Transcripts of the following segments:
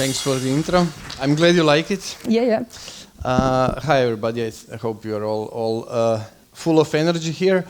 Thanks for the intro. I'm glad you like it. Yeah. Hi, everybody. I hope you're all full of energy here.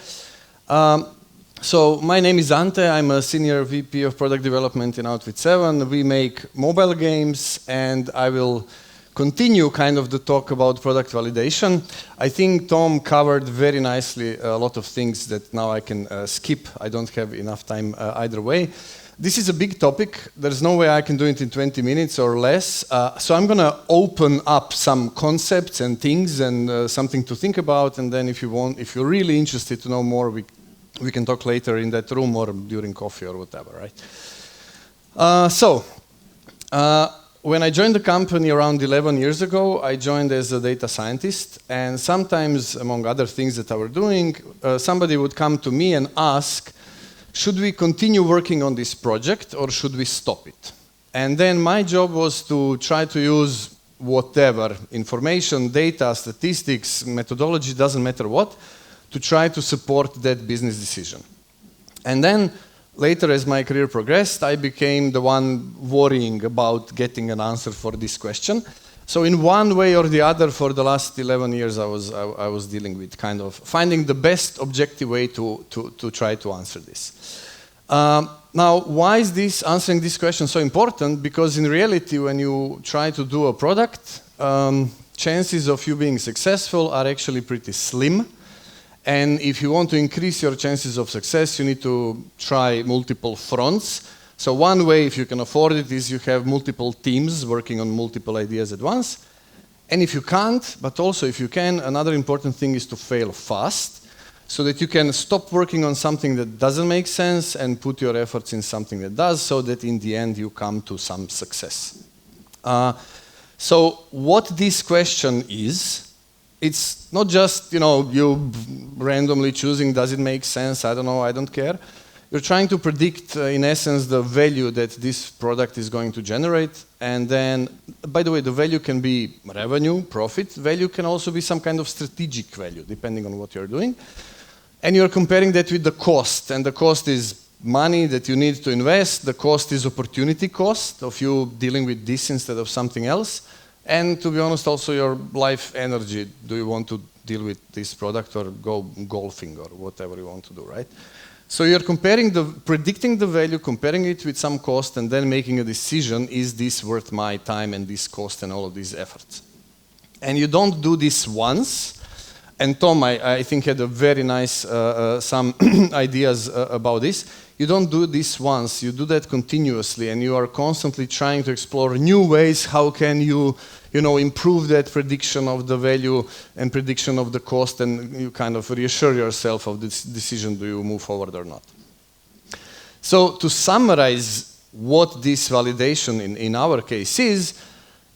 So my name is Ante. I'm a senior VP of product development in Outfit7. We make mobile games, and I will continue kind of the talk about product validation. I think Tom covered very nicely a lot of things that now I can skip. I don't have enough time either way. This is a big topic. There's no way I can do it in 20 minutes or less. So I'm going to open up some concepts and things and something to think about. And then if you're really interested to know more, we can talk later in that room or during coffee or whatever, right? When I joined the company around 11 years ago, I joined as a data scientist. And sometimes, among other things that I was doing, somebody would come to me and ask, should we continue working on this project or should we stop it? And then my job was to try to use whatever, information, data, statistics, methodology, doesn't matter what, to try to support that business decision. And then later, as my career progressed, I became the one worrying about getting an answer for this question. So in one way or the other, for the last 11 years, I was dealing with kind of finding the best objective way to try to answer this. Now, why is answering this question so important? Because in reality, when you try to do a product, chances of you being successful are actually pretty slim. And if you want to increase your chances of success, you need to try multiple fronts. So one way, if you can afford it, is you have multiple teams working on multiple ideas at once. And if you can't, but also if you can, another important thing is to fail fast so that you can stop working on something that doesn't make sense and put your efforts in something that does, so that in the end you come to some success. So what this question is, it's not just, you randomly choosing, does it make sense? I don't know, I don't care. You're trying to predict, in essence, the value that this product is going to generate. And then, by the way, the value can be revenue, profit. Value can also be some kind of strategic value, depending on what you're doing. And you're comparing that with the cost. And the cost is money that you need to invest. The cost is opportunity cost of you dealing with this instead of something else. And to be honest, also your life energy. Do you want to deal with this product or go golfing or whatever you want to do, right? So you're predicting the value, comparing it with some cost, and then making a decision, is this worth my time and this cost and all of these efforts? And you don't do this once. And Tom, I think, had a very nice, some ideas about this. You don't do this once, you do that continuously, and you are constantly trying to explore new ways. How can you, improve that prediction of the value and prediction of the cost, and you kind of reassure yourself of this decision, do you move forward or not? So to summarize what this validation in our case is,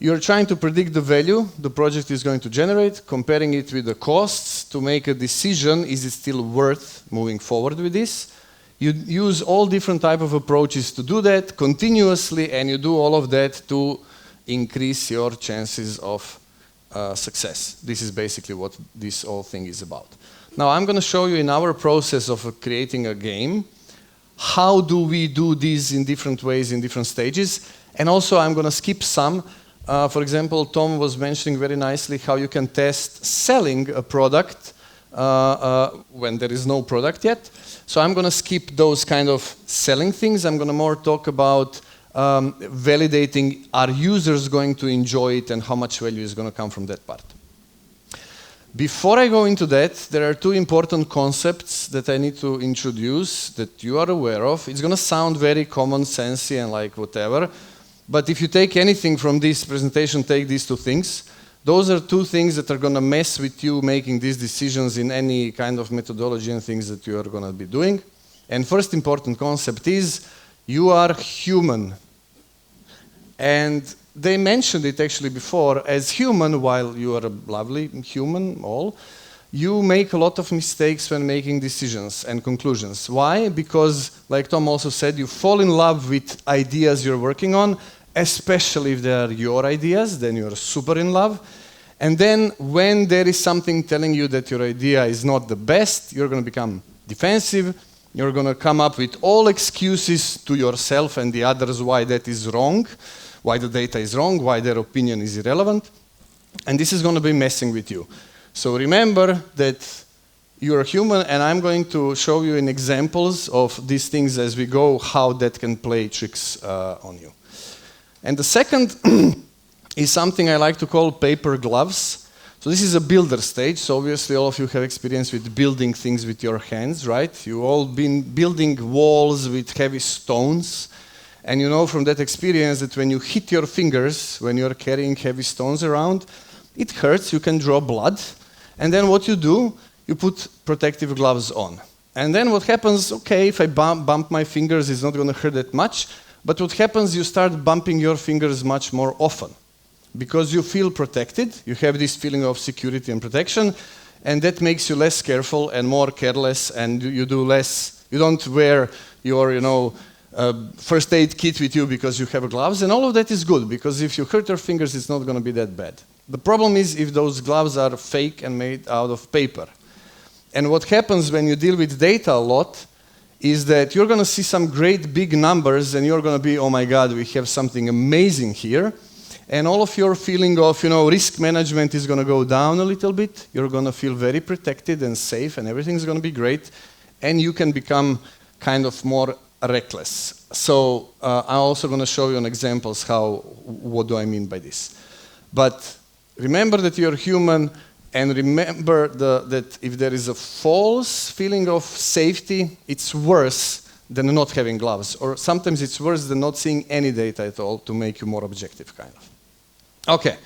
you're trying to predict the value the project is going to generate, comparing it with the costs to make a decision, is it still worth moving forward with this? You use all different type of approaches to do that continuously, and you do all of that to increase your chances of success. This is basically what this whole thing is about. Now, I'm going to show you in our process of creating a game, how do we do this in different ways, in different stages, and also I'm going to skip some. For example, Tom was mentioning very nicely how you can test selling a product when there is no product yet. So I'm going to skip those kind of selling things. I'm going to more talk about validating, are users going to enjoy it and how much value is going to come from that part. Before I go into that, there are two important concepts that I need to introduce that you are aware of. It's going to sound very common sensey and like whatever, but if you take anything from this presentation, take these two things. Those are two things that are going to mess with you making these decisions in any kind of methodology and things that you are going to be doing. And first important concept is, you are human. And they mentioned it actually before. As human, while you are a lovely human, you make a lot of mistakes when making decisions and conclusions. Why? Because, like Tom also said, you fall in love with ideas you're working on, especially if they are your ideas, then you're super in love. And then when there is something telling you that your idea is not the best, you're going to become defensive. You're going to come up with all excuses to yourself and the others why that is wrong. why the data is wrong, why their opinion is irrelevant. And this is going to be messing with you. So remember that you're human, and I'm going to show you in examples of these things as we go, how that can play tricks on you. And the second is something I like to call paper gloves. So this is a builder stage. So obviously all of you have experience with building things with your hands, right? You've all been building walls with heavy stones. And you know from that experience that when you hit your fingers, when you're carrying heavy stones around, it hurts, you can draw blood. And then what you do, you put protective gloves on. And then what happens, okay, if I bump my fingers, it's not going to hurt that much. But what happens, you start bumping your fingers much more often. Because you feel protected, you have this feeling of security and protection, and that makes you less careful and more careless, and you do less, you don't wear your, first aid kit with you because you have gloves, and all of that is good, because if you hurt your fingers, it's not going to be that bad. The problem is if those gloves are fake and made out of paper. And what happens when you deal with data a lot is that you're going to see some great big numbers, and you're going to be, oh my God, we have something amazing here. And all of your feeling of, risk management is going to go down a little bit. You're going to feel very protected and safe, and everything's going to be great. And you can become kind of more reckless. So I'm also going to show you on examples what do I mean by this. But remember that you're human, and remember that if there is a false feeling of safety, it's worse than not having gloves. Or sometimes it's worse than not seeing any data at all to make you more objective, kind of. Okay,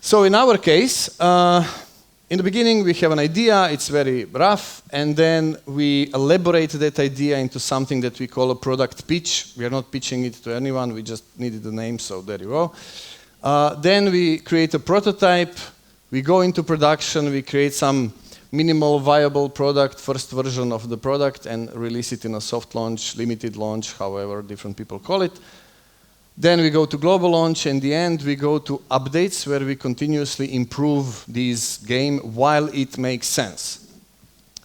so in our case, in the beginning we have an idea, it's very rough, and then we elaborate that idea into something that we call a product pitch. We are not pitching it to anyone, we just needed the name, so there you go. Then we create a prototype, we go into production, we create some minimal viable product, first version of the product, and release it in a soft launch, limited launch, however different people call it. Then we go to global launch, and in the end we go to updates where we continuously improve this game while it makes sense.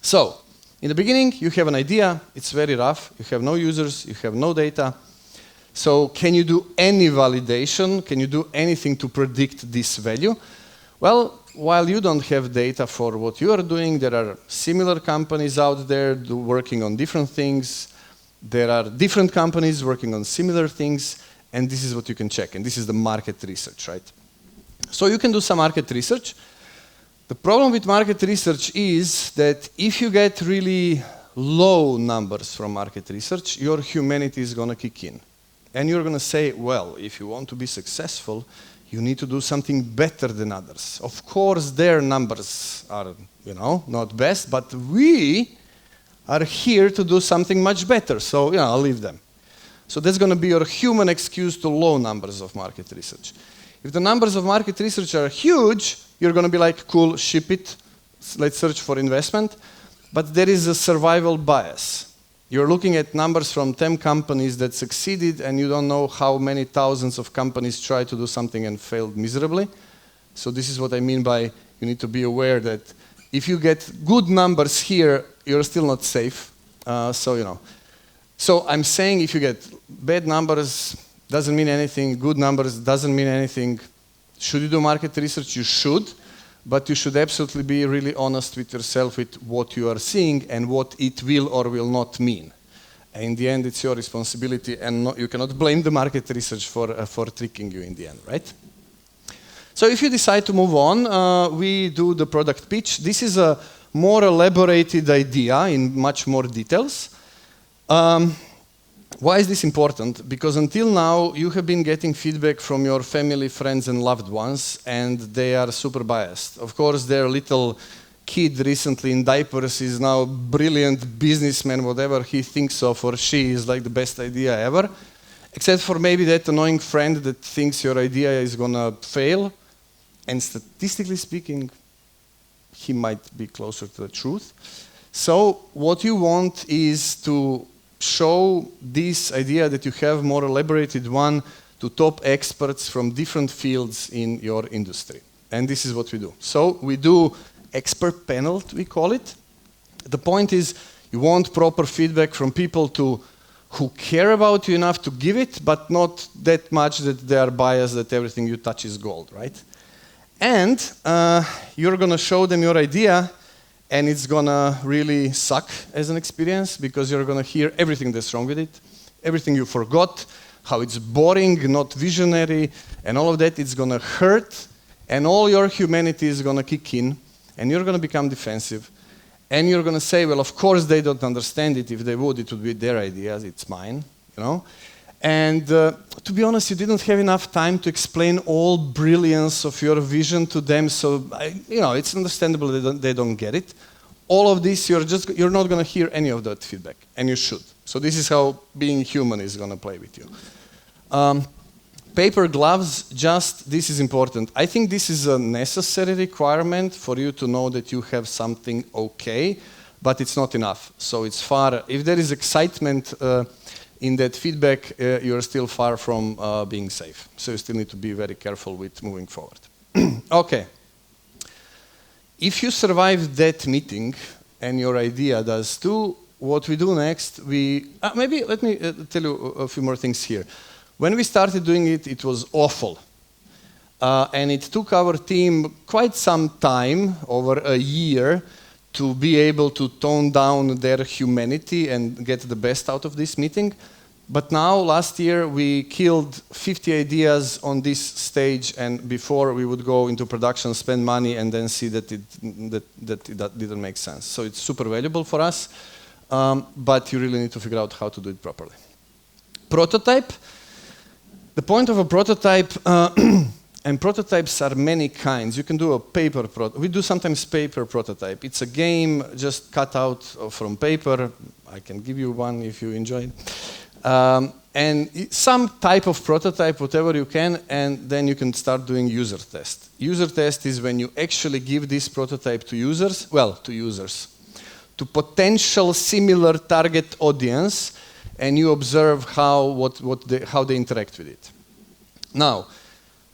So, in the beginning you have an idea, it's very rough, you have no users, you have no data. So can you do any validation? Can you do anything to predict this value? Well, while you don't have data for what you are doing, there are similar companies out there working on different things. There are different companies working on similar things. And this is what you can check, and this is the market research, right? So you can do some market research. The problem with market research is that if you get really low numbers from market research, your humanity is going to kick in. And you're going to say, well, if you want to be successful, you need to do something better than others. Of course, their numbers are, not best, but we are here to do something much better, so, I'll leave them. So that's going to be your human excuse to low numbers of market research. If the numbers of market research are huge, you're going to be like, cool, ship it, let's search for investment. But there is a survival bias. You're looking at numbers from 10 companies that succeeded, and you don't know how many thousands of companies tried to do something and failed miserably. So this is what I mean by you need to be aware that if you get good numbers here, you're still not safe. So I'm saying if you get bad numbers, doesn't mean anything, good numbers doesn't mean anything. Should you do market research? You should, but you should absolutely be really honest with yourself with what you are seeing and what it will or will not mean. And in the end, it's your responsibility, and you cannot blame the market research for tricking you in the end, right? So if you decide to move on, we do the product pitch. This is a more elaborated idea in much more details. Why is this important? Because until now, you have been getting feedback from your family, friends, and loved ones, and they are super biased. Of course, their little kid recently in diapers is now a brilliant businessman, whatever he thinks of or she is like the best idea ever, except for maybe that annoying friend that thinks your idea is going to fail, and statistically speaking, he might be closer to the truth. So what you want is to show this idea that you have more elaborated one to top experts from different fields in your industry. And this is what we do. So we do expert panel, we call it. The point is you want proper feedback from people to who care about you enough to give it, but not that much that they are biased that everything you touch is gold, right? And you're going to show them your idea, and it's going to really suck as an experience because you're going to hear everything that's wrong with it, everything you forgot, how it's boring, not visionary, and all of that. It's going to hurt, and all your humanity is going to kick in, and you're going to become defensive. And you're going to say, well, of course they don't understand it. If they would, it would be their ideas. It's mine, you know. And to be honest, you didn't have enough time to explain all brilliance of your vision to them. So, it's understandable they don't get it. All of this, you're not going to hear any of that feedback, and you should. So this is how being human is going to play with you. Paper gloves, this is important. I think this is a necessary requirement for you to know that you have something okay, but it's not enough. So it's far, if there is excitement in that feedback, you're still far from being safe. So you still need to be very careful with moving forward. Okay. If you survive that meeting and your idea does too, what we do next, maybe let me tell you a few more things here. When we started doing it, it was awful. And it took our team quite some time, over a year, to be able to tone down their humanity and get the best out of this meeting. But now, last year, we killed 50 ideas on this stage, and before we would go into production, spend money, and then see that that didn't make sense. So it's super valuable for us, but you really need to figure out how to do it properly. Prototype. The point of a prototype, and prototypes are many kinds. You can do a paper prototype. We do sometimes paper prototype. It's a game just cut out from paper. I can give you one if you enjoy it. And some type of prototype, whatever you can, and then you can start doing user test. User test is when you actually give this prototype to users, to potential similar target audience, and you observe how they interact with it. Now,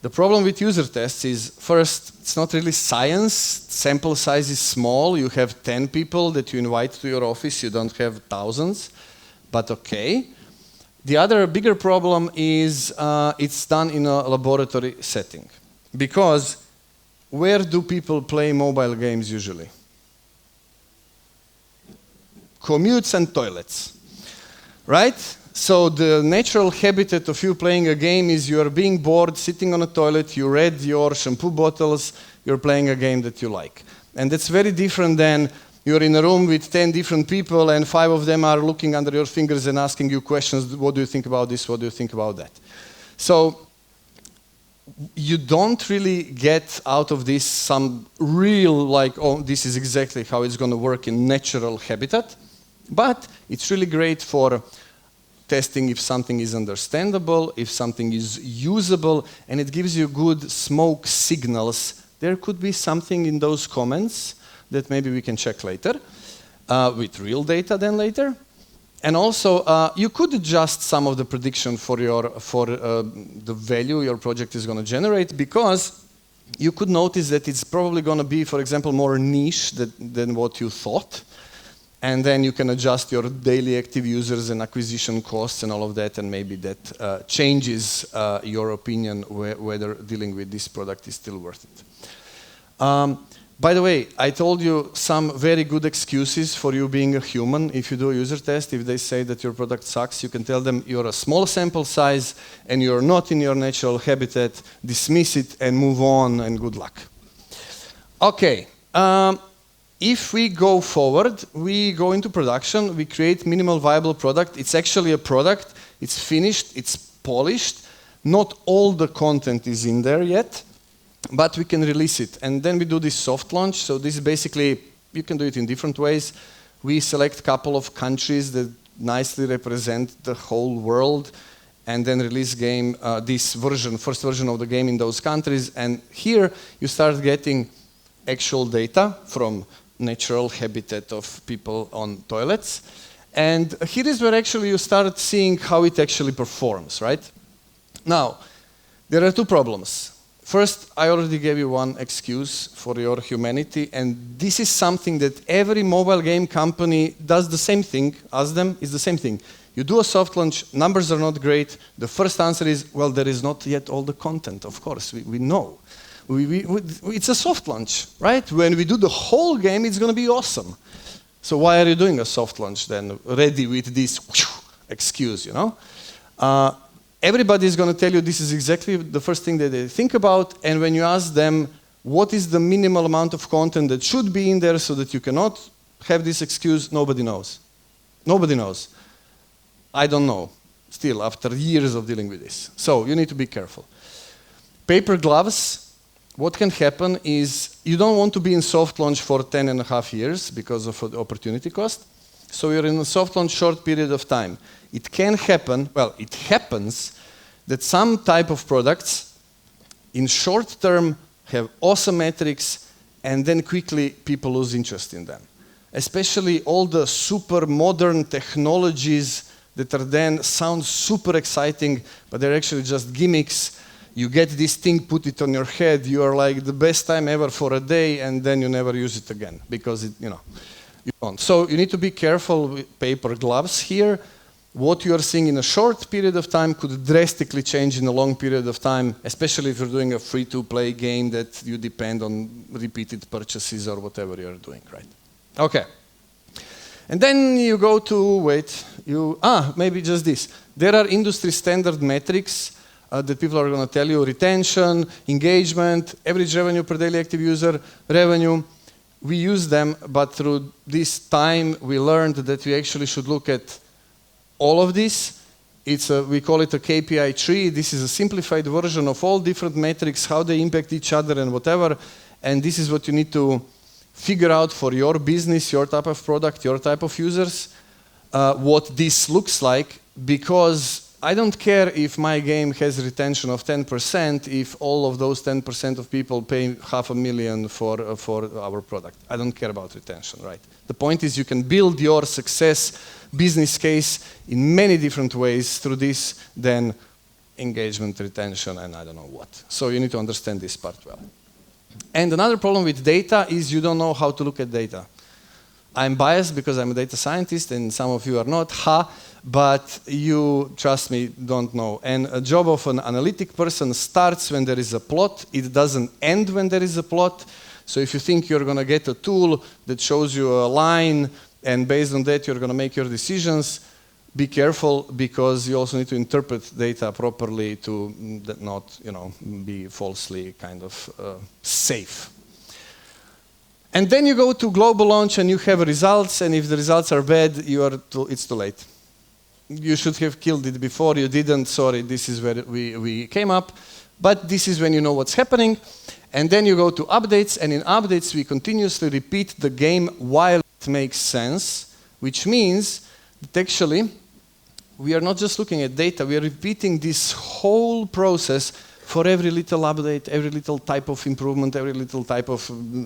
the problem with user tests is, first, it's not really science. Sample size is small. You have 10 people that you invite to your office. You don't have thousands, but okay. The other bigger problem is it's done in a laboratory setting. Because where do people play mobile games usually? Commutes and toilets. Right? So the natural habitat of you playing a game is you are being bored, sitting on a toilet, you read your shampoo bottles, you're playing a game that you like. And that's very different than you're in a room with 10 different people and 5 of them are looking under your fingers and asking you questions. What do you think about this? What do you think about that? So you don't really get out of this some real, this is exactly how it's going to work in natural habitat. But it's really great for testing if something is understandable, if something is usable, and it gives you good smoke signals. There could be something in those comments that maybe we can check later, with real data then later. And also, you could adjust some of the prediction for the value your project is going to generate, because you could notice that it's probably going to be, for example, more niche than what you thought. And then you can adjust your daily active users and acquisition costs and all of that, and maybe that changes your opinion whether dealing with this product is still worth it. By the way, I told you some very good excuses for you being a human. If you do a user test, if they say that your product sucks, you can tell them you're a small sample size and you're not in your natural habitat, dismiss it and move on, and good luck. Okay. If we go forward, we go into production, we create minimal viable product. It's actually a product, it's finished, it's polished. Not all the content is in there yet, but we can release it. And then we do this soft launch. So this is basically, you can do it in different ways. We select a couple of countries that nicely represent the whole world, and then release this first version of the game in those countries. And here you start getting actual data from natural habitat of people on toilets. And here is where actually you start seeing how it actually performs, right? Now, there are two problems. First, I already gave you one excuse for your humanity, and this is something that every mobile game company does the same thing as them, is the same thing. You do a soft launch, numbers are not great. The first answer is, well, there is not yet all the content, of course, we know. It's a soft launch, right? When we do the whole game, it's going to be awesome. So why are you doing a soft launch then, ready with this excuse, you know? Everybody is going to tell you this is exactly the first thing that they think about, and when you ask them what is the minimal amount of content that should be in there so that you cannot have this excuse, nobody knows. Nobody knows. I don't know, still, after years of dealing with this. So you need to be careful. Paper gloves, what can happen is you don't want to be in soft launch for 10.5 years because of the opportunity cost. So you're in a soft launch short period of time. It can happen, well, it happens that some type of products in short term have awesome metrics and then quickly people lose interest in them. Especially all the super modern technologies that are then sound super exciting, but they're actually just gimmicks. You get this thing, put it on your head, you are like the best time ever for a day, and then you never use it again because it, you don't. So you need to be careful with paper gloves here. What you are seeing in a short period of time could drastically change in a long period of time, especially if you're doing a free-to-play game that you depend on repeated purchases or whatever you're doing, right? Okay. And then you go to, maybe just this. There are industry standard metrics that people are going to tell you, retention, engagement, average revenue per daily active user, revenue. We use them, but through this time we learned that we actually should look at all of this. We call it a KPI tree. This is a simplified version of all different metrics, how they impact each other and whatever. And this is what you need to figure out for your business, your type of product, your type of users, what this looks like, because I don't care if my game has retention of 10% if all of those 10% of people pay $500,000 for our product. I don't care about retention, right? The point is you can build your success business case in many different ways through this than engagement, retention, and I don't know what. So you need to understand this part well. And another problem with data is you don't know how to look at data. I'm biased because I'm a data scientist and some of you are not, but you, trust me, don't know. And a job of an analytic person starts when there is a plot. It doesn't end when there is a plot. So if you think you're going to get a tool that shows you a line and based on that you're going to make your decisions, be careful because you also need to interpret data properly to not, be falsely kind of safe. And then you go to global launch and you have results, and if the results are bad, it's too late. You should have killed it before, you didn't, sorry, this is where we came up. But this is when you know what's happening. And then you go to updates, and in updates we continuously repeat the game while it makes sense, which means that actually we are not just looking at data, we are repeating this whole process for every little update, every little type of improvement, every little type of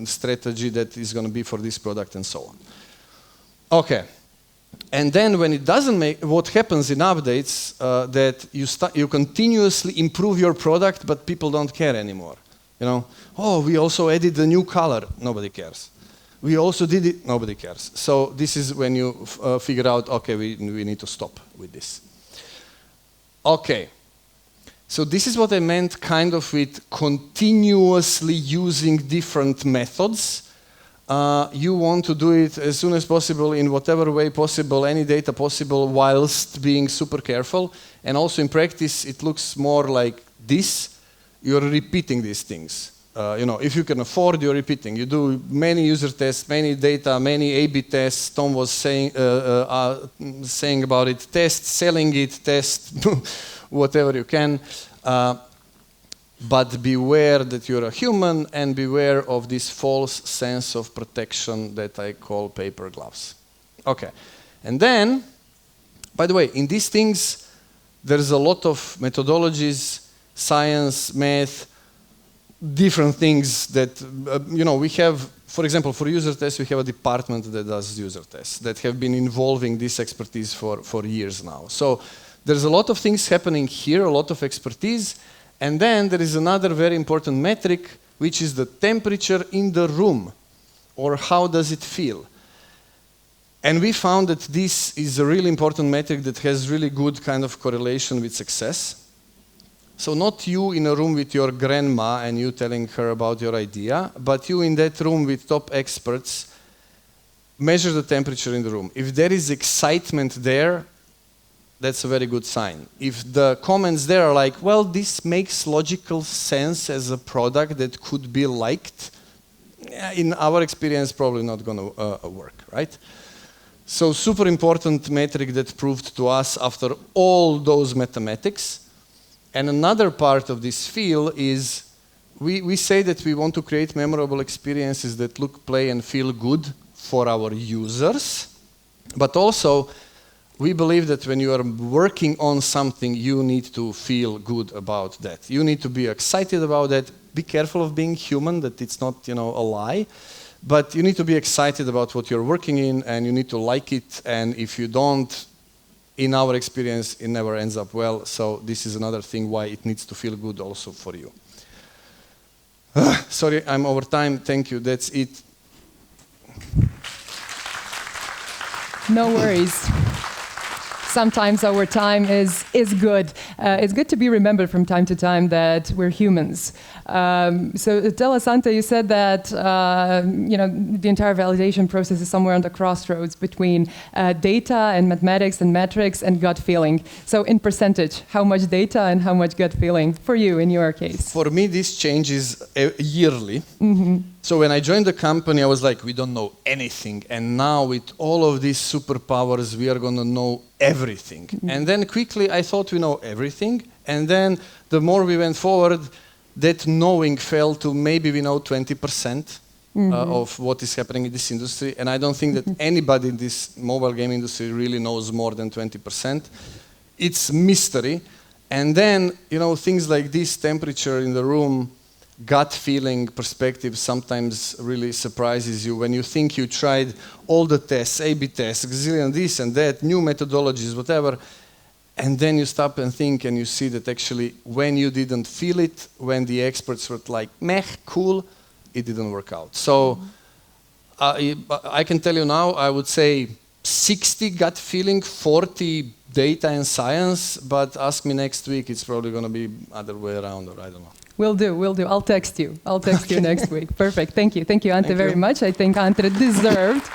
strategy that is going to be for this product and so on. Okay. And then when it doesn't make, what happens in updates, that you continuously improve your product, but people don't care anymore. We also added a new color, nobody cares. We also did it, nobody cares. So this is when you figure out, okay, we need to stop with this. Okay. So this is what I meant kind of with continuously using different methods. You want to do it as soon as possible in whatever way possible, any data possible, whilst being super careful. And also in practice, it looks more like this. You're repeating these things. If you can afford, you're repeating. You do many user tests, many data, many A/B tests. Tom was saying about it. Test, selling it, test, whatever you can. But beware that you're a human and beware of this false sense of protection that I call paper gloves. Okay. And then, by the way, in these things, there's a lot of methodologies, science, math, different things that, we have, for example, for user tests, we have a department that does user tests that have been involving this expertise for years now. So there's a lot of things happening here, a lot of expertise, and then there is another very important metric, which is the temperature in the room, or how does it feel. And we found that this is a really important metric that has really good kind of correlation with success. So not you in a room with your grandma and you telling her about your idea, but you in that room with top experts, measure the temperature in the room. If there is excitement there, that's a very good sign. If the comments there are like, well, this makes logical sense as a product that could be liked, in our experience, probably not going to work, right? So super important metric that proved to us after all those mathematics. And another part of this field is we say that we want to create memorable experiences that look, play, and feel good for our users. But also, we believe that when you are working on something, you need to feel good about that. You need to be excited about that. Be careful of being human, that it's not, a lie. But you need to be excited about what you're working in, and you need to like it. And if you don't, in our experience, it never ends up well. So this is another thing why it needs to feel good also for you. Sorry, I'm over time. Thank you. That's it. No worries. Sometimes our time is good. It's good to be remembered from time to time that we're humans. So tell us, Ante, you said that the entire validation process is somewhere on the crossroads between data and mathematics and metrics and gut feeling. So in percentage, how much data and how much gut feeling for you in your case? For me, this changes yearly. Mm-hmm. So when I joined the company, I was like, we don't know anything. And now with all of these superpowers, we are going to know everything. Mm-hmm. And then quickly, I thought we know everything. And then the more we went forward, that knowing fell to maybe we know 20% of what is happening in this industry. And I don't think that anybody in this mobile game industry really knows more than 20%. It's mystery. And then, things like this, temperature in the room, gut feeling perspective sometimes really surprises you when you think you tried all the tests, A/B tests, gazillion this and that, new methodologies, whatever, and then you stop and think and you see that actually when you didn't feel it, when the experts were like, meh, cool, it didn't work out. So I can tell you now, I would say 60 gut feeling, 40 data and science, but ask me next week, it's probably going to be other way around, or I don't know. Will do. I'll text you. You next week. Perfect. Thank you, Ante, very much. I think Ante deserved